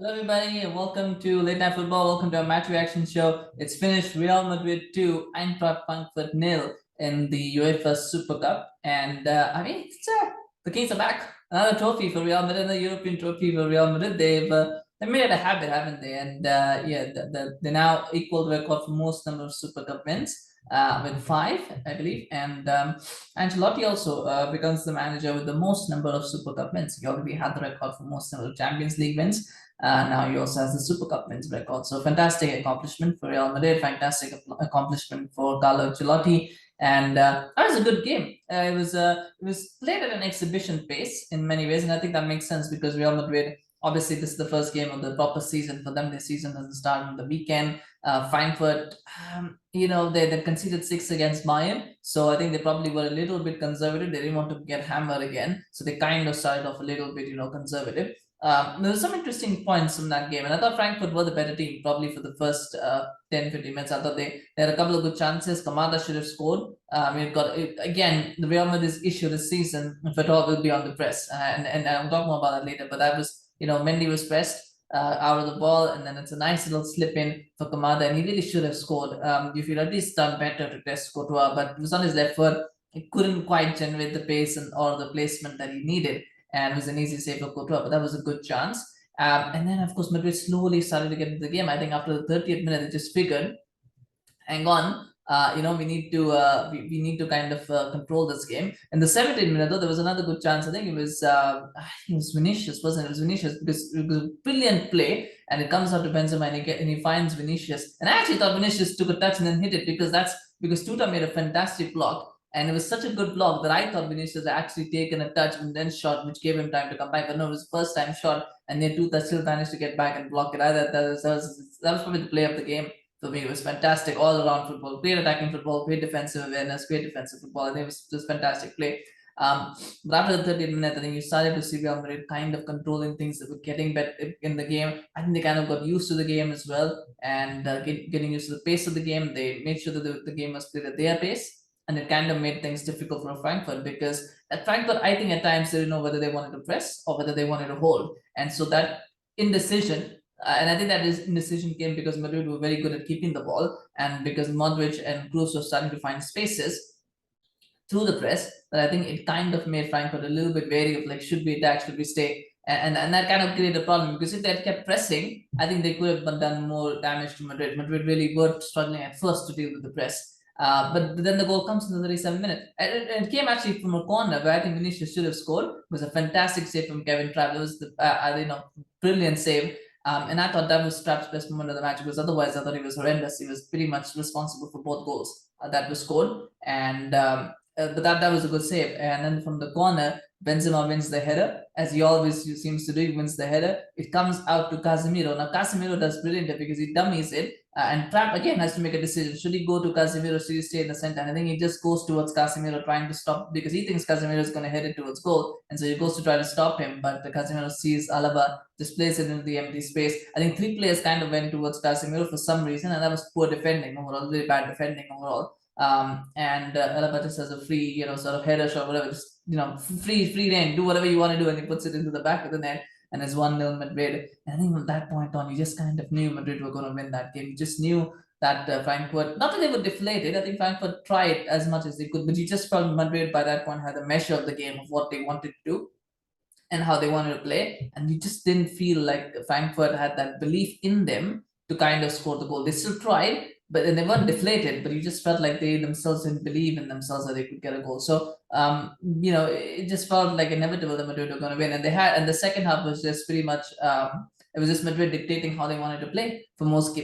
Hello, everybody, and welcome to Late Night Football. Welcome to our match reaction show. It's finished Real Madrid 2, Eintracht Frankfurt nil in the UEFA Super Cup. And the Kings are back. Another trophy for Real Madrid, another European trophy for Real Madrid. They've made it a habit, haven't they? And they now equal the record for most number of Super Cup wins with 5, I believe. And Ancelotti also becomes the manager with the most number of Super Cup wins. He already had the record for most number of Champions League wins. Now he also has the Super Cup wins record. So fantastic accomplishment for Real Madrid, fantastic accomplishment for Carlo Ancelotti, and that was a good game. It was played at an exhibition pace in many ways, and I think that makes sense because Real Madrid. Obviously, this is the first game of the proper season for them. The season doesn't start on the weekend. Frankfurt, they conceded 6 against Bayern, so I think they probably were a little bit conservative. They didn't want to get hammered again, so they kind of started off a little bit, conservative. There were some interesting points from that game, and I thought Frankfurt were the better team probably for the first 10 15 minutes. I thought they had a couple of good chances. Kamada should have scored. Again, the Real Madrid's issue this season, if at all, will be on the press. And I'll talk more about that later, but that was, Mendy was pressed. Out of the ball, and then it's a nice little slip in for Kamada, and he really should have scored. You feel at least done better to test Courtois, but it was on his left foot. He couldn't quite generate the pace or the placement that he needed, and it was an easy save for Courtois, but that was a good chance. And then, of course, Madrid slowly started to get into the game. I think after the 30th minute, they just figured, hang on, we need to kind of control this game. In the 17th minute, though, there was another good chance. I think it was Vinicius, wasn't it? It was Vinicius because it was a brilliant play, and it comes out to Benzema, and he finds Vinicius. And I actually thought Vinicius took a touch and then hit it because Tuta made a fantastic block. And it was such a good block that I thought Vinicius had actually taken a touch and then shot, which gave him time to come back. But no, it was first time shot, and then Tuta still managed to get back and block it. That was probably the play of the game for me. It was fantastic all around football, great attacking football, great defensive awareness, great defensive football. I think it was just fantastic play. But after the 30th minute, I think you started to see Real Madrid kind of controlling things that were getting better in the game. I think they kind of got used to the game as well, and getting used to the pace of the game. They made sure that the game was played at their pace, and it kind of made things difficult for Frankfurt because at Frankfurt, I think at times they didn't know whether they wanted to press or whether they wanted to hold, and so that indecision. And I think that is indecision came because Madrid were very good at keeping the ball, and because Modric and Kroos were starting to find spaces through the press. But I think it kind of made Frankfurt a little bit wary of like, should we attack, should we stay? And that kind of created a problem because if they had kept pressing, I think they could have done more damage to Madrid. Madrid really were struggling at first to deal with the press. But then the goal comes in the 37th minute. And it came actually from a corner where I think Vinicius should have scored. It was a fantastic save from Kevin Trapp. It was the brilliant save. And I thought that was Trapp's best moment of the match because otherwise I thought he was horrendous. He was pretty much responsible for both goals that were scored. And but that was a good save. And then from the corner, Benzema wins the header, as he always seems to do. He wins the header. It comes out to Casemiro. Now Casemiro does brilliantly because he dummies it, and Trapp again has to make a decision: should he go to Casemiro? Should he stay in the center? And I think he just goes towards Casemiro, trying to stop because he thinks Casemiro is going to head it towards goal, and so he goes to try to stop him. But Casemiro sees Alaba, just plays it into the empty space. I think 3 players kind of went towards Casemiro for some reason, and that was poor defending overall, really bad defending overall. And Alaba just has a free, sort of header shot, whatever, just free reign, do whatever you want to do, and he puts it into the back of the net, and it's 1-0 Madrid. And I think from that point on, you just kind of knew Madrid were going to win that game. You just knew that Frankfurt, not that they were deflated, I think Frankfurt tried as much as they could, but you just felt Madrid by that point had a measure of the game of what they wanted to do and how they wanted to play, and you just didn't feel like Frankfurt had that belief in them to kind of score the goal. They still tried, but they weren't deflated, but you just felt like they themselves didn't believe in themselves that they could get a goal. So it just felt like inevitable that Madrid were going to win, and the second half was just pretty much it was just Madrid dictating how they wanted to play for most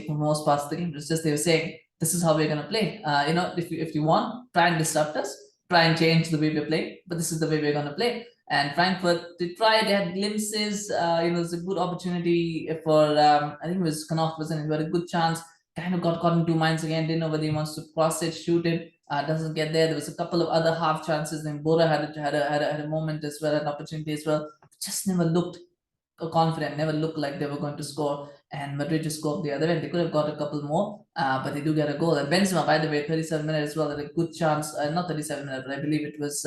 parts of the game. It was just they were saying, this is how we're going to play. If you want, try and disrupt us, try and change the way we play, but this is the way we're going to play. And Frankfurt, they tried, they had glimpses. There's a good opportunity for, I think it was Knopf, wasn't it? He had a good chance, kind of got caught in two minds again, didn't know whether he wants to cross it, shoot it, doesn't get there. There was a couple of other half chances. Then Borre had a moment as well, an opportunity as well. Just never looked confident, never looked like they were going to score. And Madrid just scored the other end. They could have got a couple more, but they do get a goal. And Benzema, by the way, 37 minutes as well, had a good chance. Not 37 minutes, but I believe it was.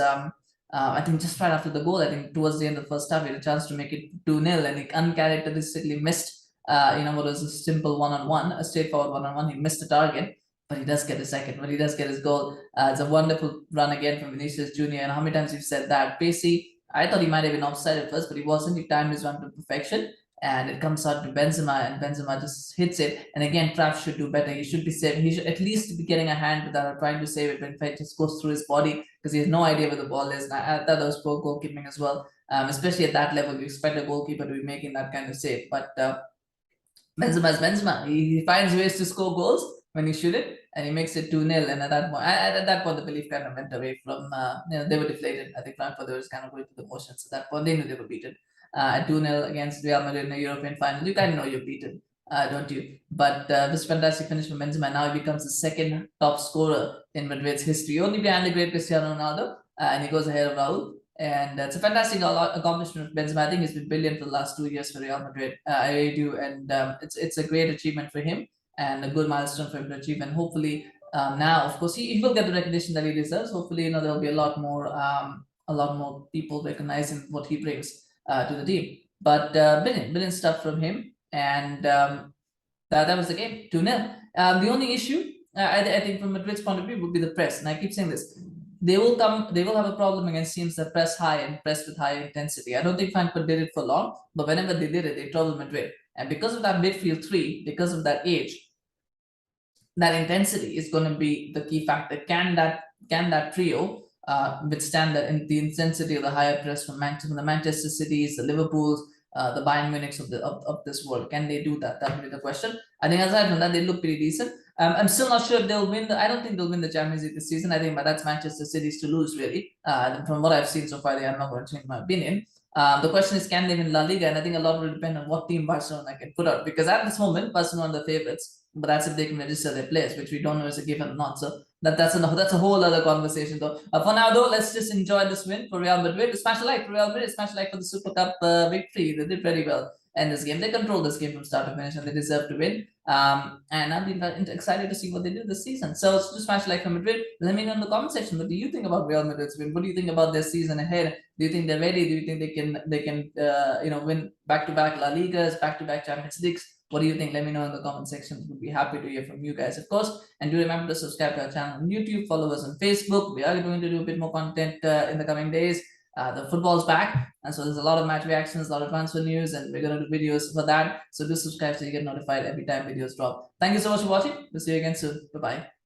I think just right after the goal, I think towards the end of the first half, he had a chance to make it 2-0, and he uncharacteristically missed what was a simple one-on-one, a straightforward one-on-one. He missed the target, but he does get a second. But he does get his goal. It's a wonderful run again from Vinicius Jr. And how many times you've said that? Pacey, I thought he might have been offside at first, but he wasn't. He timed his run to perfection. And it comes out to Benzema, and Benzema just hits it. And again, Trapp should do better. He should be saving. He should at least be getting a hand without trying to save it when it just goes through his body, because he has no idea where the ball is. And I thought that was poor goalkeeping as well. Especially at that level, you expect a goalkeeper to be making that kind of save. But Benzema is Benzema. He finds ways to score goals when he shouldn't, and he makes it 2-0. And at that point, the belief kind of went away from, they were deflated. I think Frankfurt, they were just kind of going through the motions. At that point, they knew they were beaten. At 2-0 against Real Madrid in the European final, you kind of know you're beaten, don't you? But this fantastic finish from Benzema. Now he becomes the second top scorer in Madrid's history, only behind the great Cristiano Ronaldo, and he goes ahead of Raul. And it's a fantastic accomplishment of Benzema. I think he's been brilliant for the last 2 years for Real Madrid. I really do, and it's a great achievement for him and a good milestone for him to achieve. And hopefully, now, of course, he will get the recognition that he deserves. Hopefully, there'll be a lot more people recognizing what he brings to the team. But brilliant stuff from him, and that was the game, 2-0. The only issue, I think, from Madrid's point of view, would be the press. And I keep saying this: they will have a problem against teams that press high and press with high intensity. I don't think Frankfurt did it for long, but whenever they did it, they troubled Madrid. And because of that midfield three, because of that age, that intensity is going to be the key factor. Can that trio withstand the intensity of the higher press from the Manchester Cities, the Liverpools, the Bayern Munichs of this world? Can they do that? That would be the question. I think aside from that, they look pretty decent. I'm still not sure if they'll win. I don't think they'll win the Champions League this season. I think, but that's Manchester City's to lose, really. From what I've seen so far, I'm not going to change my opinion. The question is, can they win La Liga? And I think a lot will depend on what team Barcelona can put out. Because at this moment, Barcelona are the favourites. But that's if they can register their players, which we don't know is a given or not. So that's a whole other conversation, though. For now, though, let's just enjoy this win for Real Madrid. Smash a like for Real Madrid. Smash a like for the Super Cup victory. They did very well in this game. They controlled this game from start to finish, and they deserve to win. And I'm excited to see what they do this season. So just smash a like for Madrid. Let me know in the comment section, what do you think about Real Madrid's win? What do you think about their season ahead? Do you think they're ready? Do you think they can win back-to-back La Ligas, back-to-back Champions Leagues? What do you think? Let me know in the comment section. We'll be happy to hear from you guys, of course. And do remember to subscribe to our channel on YouTube, follow us on Facebook. We are going to do a bit more content in the coming days. The football's back, and so there's a lot of match reactions, a lot of transfer news, and we're going to do videos for that. So do subscribe so you get notified every time videos drop. Thank you so much for watching. We'll see you again soon. Bye-bye.